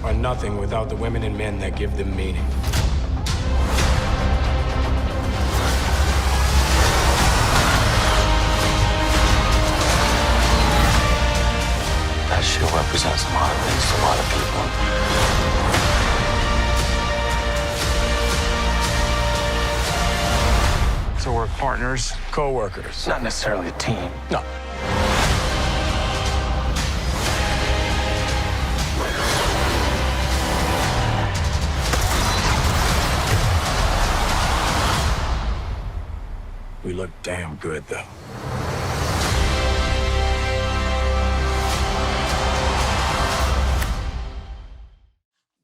are nothing without the women and men that give them meaning. That shit represents a lot of things to a lot of people. So we're partners, co-workers. Not necessarily a team. No. We look damn good, though.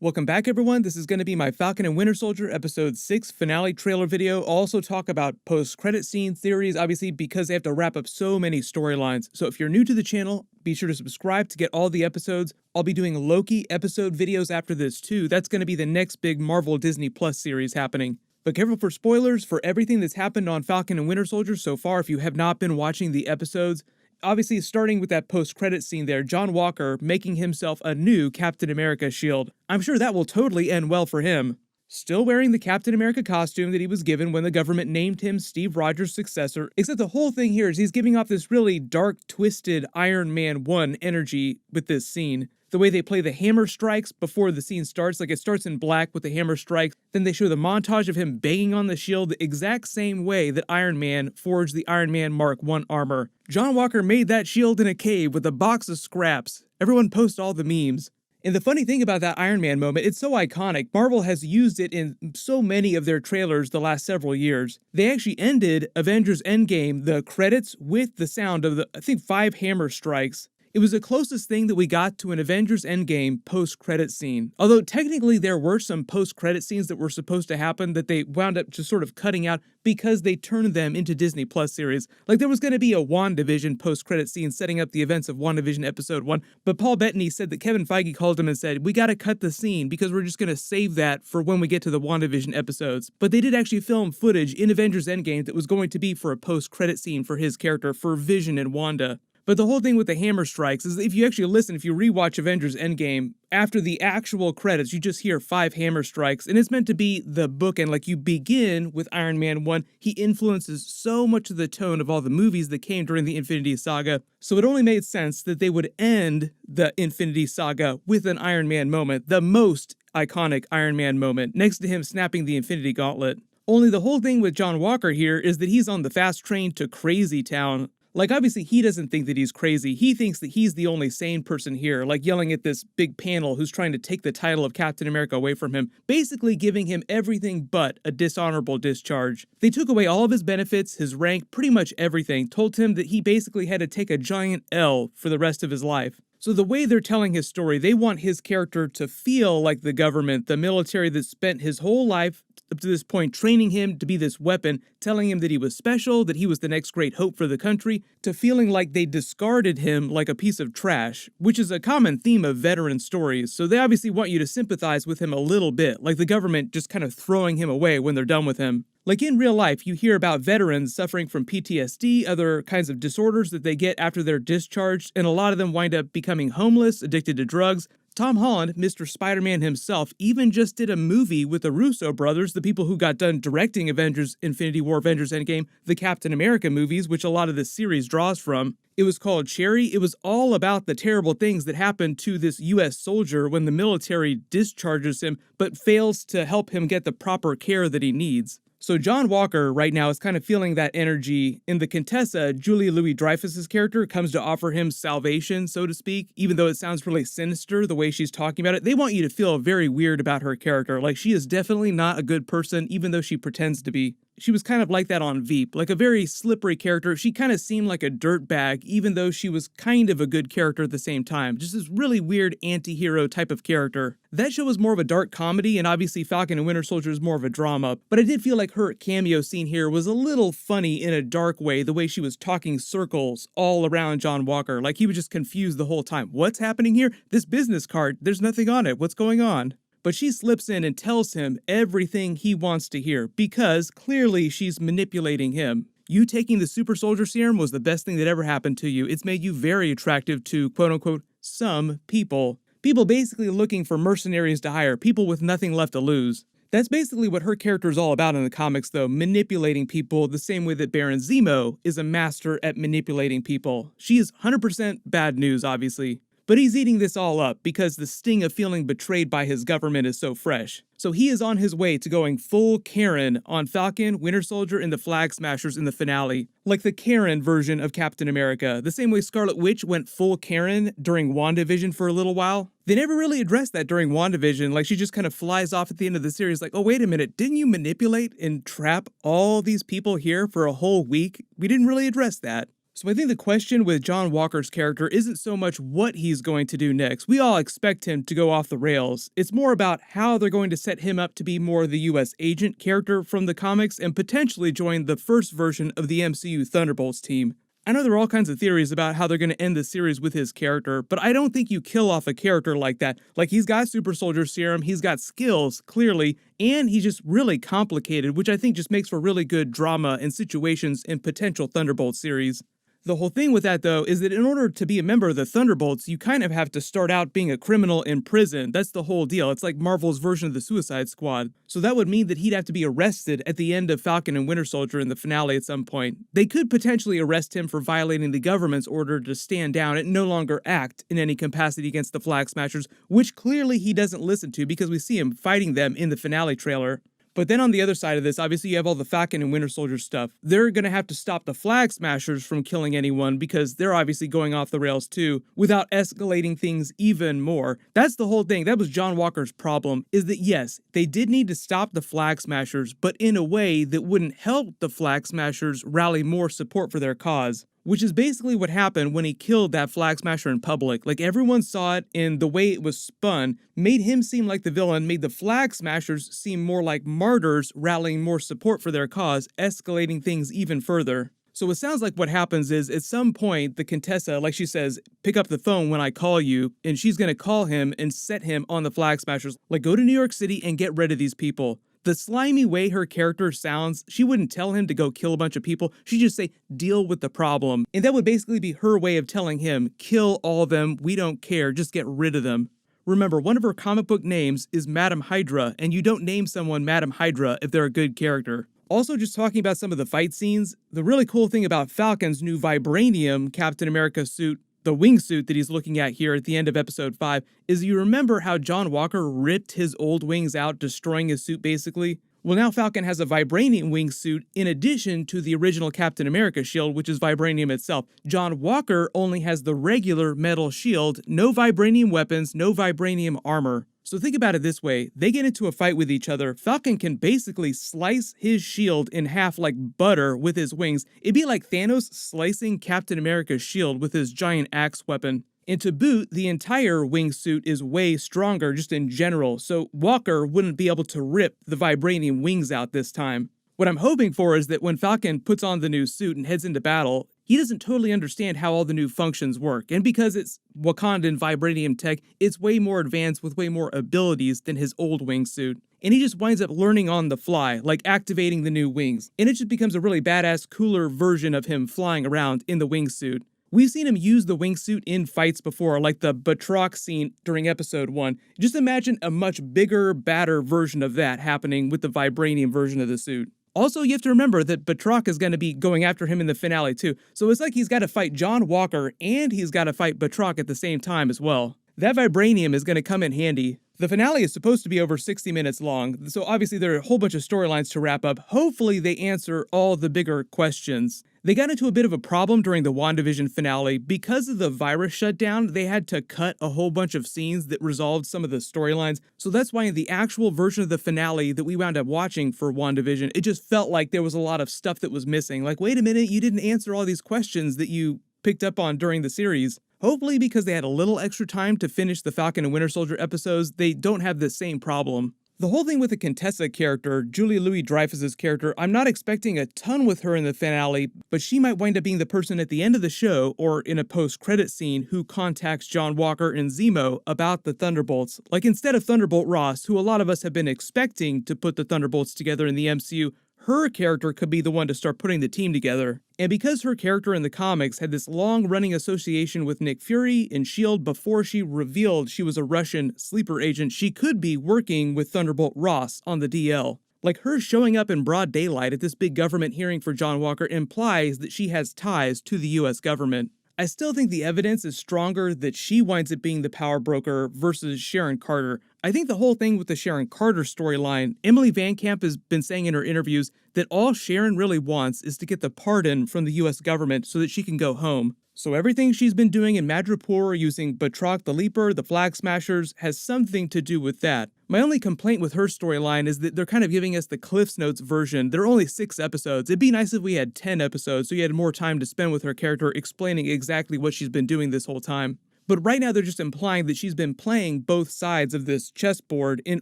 Welcome back, everyone. This is going to be my Falcon and Winter Soldier Episode 6 finale trailer video. I'll also talk about post-credit scene theories, obviously, because they have to wrap up so many storylines. So if you're new to the channel, be sure to subscribe to get all the episodes. I'll be doing Loki episode videos after this, too. That's going to be the next big Marvel Disney Plus series happening. But careful for spoilers for everything that's happened on Falcon and Winter Soldier so far if you have not been watching the episodes. Obviously, starting with that post-credit scene there, John Walker making himself a new Captain America shield. I'm sure that will totally end well for him. Still wearing the Captain America costume that he was given when the government named him Steve Rogers' successor, except the whole thing here is he's giving off this really dark, twisted Iron Man 1 energy with this scene. The way they play the hammer strikes before the scene starts, like it starts in black with the hammer strikes, then they show the montage of him banging on the shield the exact same way that Iron Man forged the Iron Man Mark I armor. John Walker made that shield in a cave with a box of scraps. Everyone post all the memes. And the funny thing about that Iron Man moment, it's so iconic. Marvel has used it in so many of their trailers the last several years. They actually ended Avengers Endgame, the credits, with the sound of I think 5 hammer strikes. It was the closest thing that we got to an Avengers Endgame post-credit scene. Although technically there were some post-credit scenes that were supposed to happen that they wound up just sort of cutting out because they turned them into Disney Plus series. Like there was going to be a WandaVision post-credit scene setting up the events of WandaVision Episode 1, but Paul Bettany said that Kevin Feige called him and said, we gotta cut the scene because we're just gonna save that for when we get to the WandaVision episodes. But they did actually film footage in Avengers Endgame that was going to be for a post-credit scene for his character, for Vision and Wanda. But the whole thing with the hammer strikes is if you actually listen, if you rewatch Avengers Endgame, after the actual credits, you just hear 5 hammer strikes, and it's meant to be the bookend. Like you begin with Iron Man 1, he influences so much of the tone of all the movies that came during the Infinity Saga, so it only made sense that they would end the Infinity Saga with an Iron Man moment, the most iconic Iron Man moment, next to him snapping the Infinity Gauntlet. Only the whole thing with John Walker here is that he's on the fast train to Crazy Town. Like, obviously, he doesn't think that he's crazy. He thinks that he's the only sane person here, like yelling at this big panel who's trying to take the title of Captain America away from him, basically giving him everything but a dishonorable discharge. They took away all of his benefits, his rank, pretty much everything, told him that he basically had to take a giant L for the rest of his life. So the way they're telling his story, they want his character to feel like the government, the military that spent his whole life up to this point training him to be this weapon, telling him that he was special, that he was the next great hope for the country, to feeling like they discarded him like a piece of trash, which is a common theme of veteran stories, so they obviously want you to sympathize with him a little bit, like the government just kind of throwing him away when they're done with him. Like in real life, you hear about veterans suffering from PTSD, other kinds of disorders that they get after they're discharged, and a lot of them wind up becoming homeless, addicted to drugs. Tom Holland, Mr. Spider-Man himself, even just did a movie with the Russo brothers, the people who got done directing Avengers Infinity War, Avengers Endgame, the Captain America movies, which a lot of this series draws from. It was called Cherry. It was all about the terrible things that happened to this U.S. soldier when the military discharges him, but fails to help him get the proper care that he needs. So John Walker right now is kind of feeling that energy, and the Contessa, Julia Louis-Dreyfus's character, comes to offer him salvation, so to speak, even though it sounds really sinister the way she's talking about it. They want you to feel very weird about her character, like she is definitely not a good person, even though she pretends to be. She was kind of like that on Veep, like a very slippery character. She kind of seemed like a dirtbag, even though she was kind of a good character at the same time. Just this really weird anti-hero type of character. That show was more of a dark comedy, and obviously Falcon and Winter Soldier is more of a drama, but I did feel like her cameo scene here was a little funny in a dark way, the way she was talking circles all around John Walker, like he was just confused the whole time. What's happening here? This business card, there's nothing on it. What's going on? But she slips in and tells him everything he wants to hear, because clearly she's manipulating him. You taking the super soldier serum was the best thing that ever happened to you. It's made you very attractive to, quote-unquote, some people. People basically looking for mercenaries to hire, people with nothing left to lose. That's basically what her character is all about in the comics, though, manipulating people the same way that Baron Zemo is a master at manipulating people. She is 100% bad news, obviously. But he's eating this all up because the sting of feeling betrayed by his government is so fresh. So he is on his way to going full Karen on Falcon, Winter Soldier, and the Flag Smashers in the finale. Like the Karen version of Captain America, the same way Scarlet Witch went full Karen during WandaVision for a little while. They never really addressed that during WandaVision, like she just kind of flies off at the end of the series like, oh wait a minute, didn't you manipulate and trap all these people here for a whole week? We didn't really address that. So I think the question with John Walker's character isn't so much what he's going to do next. We all expect him to go off the rails. It's more about how they're going to set him up to be more the US agent character from the comics and potentially join the first version of the MCU Thunderbolts team. I know there are all kinds of theories about how they're going to end the series with his character, but I don't think you kill off a character like that. Like, he's got super soldier serum, he's got skills, clearly, and he's just really complicated, which I think just makes for really good drama and situations in potential Thunderbolts series. The whole thing with that, though, is that in order to be a member of the Thunderbolts, you kind of have to start out being a criminal in prison. That's the whole deal. It's like Marvel's version of the Suicide Squad. So that would mean that he'd have to be arrested at the end of Falcon and Winter Soldier in the finale at some point. They could potentially arrest him for violating the government's order to stand down and no longer act in any capacity against the Flag Smashers, which clearly he doesn't listen to because we see him fighting them in the finale trailer. But then on the other side of this, obviously you have all the Falcon and Winter Soldier stuff. They're going to have to stop the Flag Smashers from killing anyone because they're obviously going off the rails too, without escalating things even more. That's the whole thing. That was John Walker's problem, is that yes, they did need to stop the Flag Smashers, but in a way that wouldn't help the Flag Smashers rally more support for their cause. Which is basically what happened when he killed that Flag Smasher in public. Like, everyone saw it, and the way it was spun made him seem like the villain, made the Flag Smashers seem more like martyrs, rallying more support for their cause, escalating things even further. So it sounds like what happens is, at some point, the Contessa, like she says, pick up the phone when I call you, and she's gonna call him and set him on the Flag Smashers. Like, go to New York City and get rid of these people. The slimy way her character sounds, she wouldn't tell him to go kill a bunch of people. She'd just say, deal with the problem. And that would basically be her way of telling him, kill all of them, we don't care, just get rid of them. Remember, one of her comic book names is Madam Hydra, and you don't name someone Madam Hydra if they're a good character. Also, just talking about some of the fight scenes, the really cool thing about Falcon's new Vibranium Captain America suit, the wingsuit that he's looking at here at the end of episode 5, is you remember how John Walker ripped his old wings out, destroying his suit basically? Well, now Falcon has a vibranium wingsuit in addition to the original Captain America shield, which is vibranium itself. John Walker only has the regular metal shield, no vibranium weapons, no vibranium armor. So think about it this way, they get into a fight with each other, Falcon can basically slice his shield in half like butter with his wings. It'd be like Thanos slicing Captain America's shield with his giant axe weapon. And to boot, the entire wingsuit is way stronger just in general, so Walker wouldn't be able to rip the vibranium wings out this time. What I'm hoping for is that when Falcon puts on the new suit and heads into battle, he doesn't totally understand how all the new functions work, and because it's Wakandan vibranium tech, it's way more advanced with way more abilities than his old wingsuit. And he just winds up learning on the fly, like activating the new wings, and it just becomes a really badass, cooler version of him flying around in the wingsuit. We've seen him use the wingsuit in fights before, like the Batroc scene during episode 1. Just imagine a much bigger, badder version of that happening with the vibranium version of the suit. Also, you have to remember that Batroc is going to be going after him in the finale too, so it's like he's got to fight John Walker and he's got to fight Batroc at the same time as well. That vibranium is going to come in handy. The finale is supposed to be over 60 minutes long, so obviously there are a whole bunch of storylines to wrap up. Hopefully they answer all the bigger questions. They got into a bit of a problem during the WandaVision finale. Because of the virus shutdown, they had to cut a whole bunch of scenes that resolved some of the storylines. So that's why in the actual version of the finale that we wound up watching for WandaVision, it just felt like there was a lot of stuff that was missing. Like, wait a minute, you didn't answer all these questions that you picked up on during the series. Hopefully, because they had a little extra time to finish the Falcon and Winter Soldier episodes, they don't have the same problem. The whole thing with the Contessa character, Julia Louis-Dreyfus's character, I'm not expecting a ton with her in the finale, but she might wind up being the person at the end of the show, or in a post-credit scene, who contacts John Walker and Zemo about the Thunderbolts. Like, instead of Thunderbolt Ross, who a lot of us have been expecting to put the Thunderbolts together in the MCU, her character could be the one to start putting the team together. And because her character in the comics had this long-running association with Nick Fury and S.H.I.E.L.D. before she revealed she was a Russian sleeper agent, she could be working with Thunderbolt Ross on the DL. Like, her showing up in broad daylight at this big government hearing for John Walker implies that she has ties to the US government. I still think the evidence is stronger that she winds up being the power broker versus Sharon Carter. I think the whole thing with the Sharon Carter storyline, Emily Van Camp has been saying in her interviews that all Sharon really wants is to get the pardon from the US government so that she can go home. So everything she's been doing in Madripoor using Batroc the Leaper, the Flag Smashers, has something to do with that. My only complaint with her storyline is that they're kind of giving us the Cliff's Notes version. There are only 6 episodes. It'd be nice if we had 10 episodes so you had more time to spend with her character explaining exactly what she's been doing this whole time. But right now they're just implying that she's been playing both sides of this chessboard in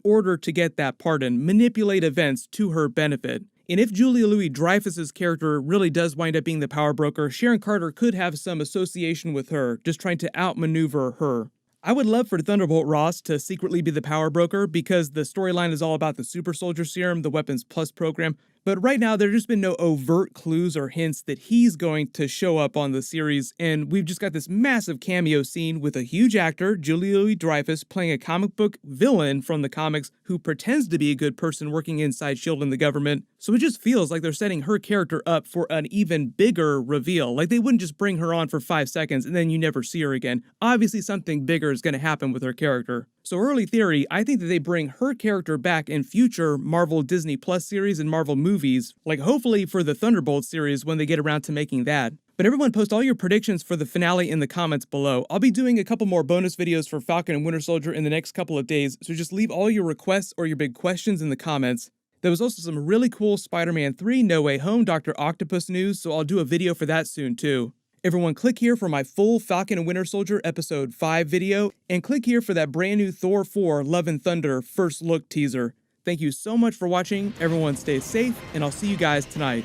order to get that pardon, manipulate events to her benefit. And if Julia Louis-Dreyfus's character really does wind up being the power broker, Sharon Carter could have some association with her, just trying to outmaneuver her. I would love for Thunderbolt Ross to secretly be the power broker because the storyline is all about the Super Soldier Serum, the Weapons Plus program. But right now, there's just been no overt clues or hints that he's going to show up on the series, and we've just got this massive cameo scene with a huge actor, Julia Louis-Dreyfus, playing a comic book villain from the comics who pretends to be a good person working inside S.H.I.E.L.D. and the government. So it just feels like they're setting her character up for an even bigger reveal. Like, they wouldn't just bring her on for 5 seconds and then you never see her again. Obviously, something bigger is going to happen with her character. So early theory, I think that they bring her character back in future Marvel Disney Plus series and Marvel movies, like hopefully for the Thunderbolt series when they get around to making that. But everyone post all your predictions for the finale in the comments below. I'll be doing a couple more bonus videos for Falcon and Winter Soldier in the next couple of days, so just leave all your requests or your big questions in the comments. There was also some really cool Spider-Man 3 No Way Home Dr. Octopus news, so I'll do a video for that soon too. Everyone click here for my full Falcon and Winter Soldier episode 5 video, and click here for that brand new Thor 4 Love and Thunder first look teaser. Thank you so much for watching, everyone stay safe, and I'll see you guys tonight.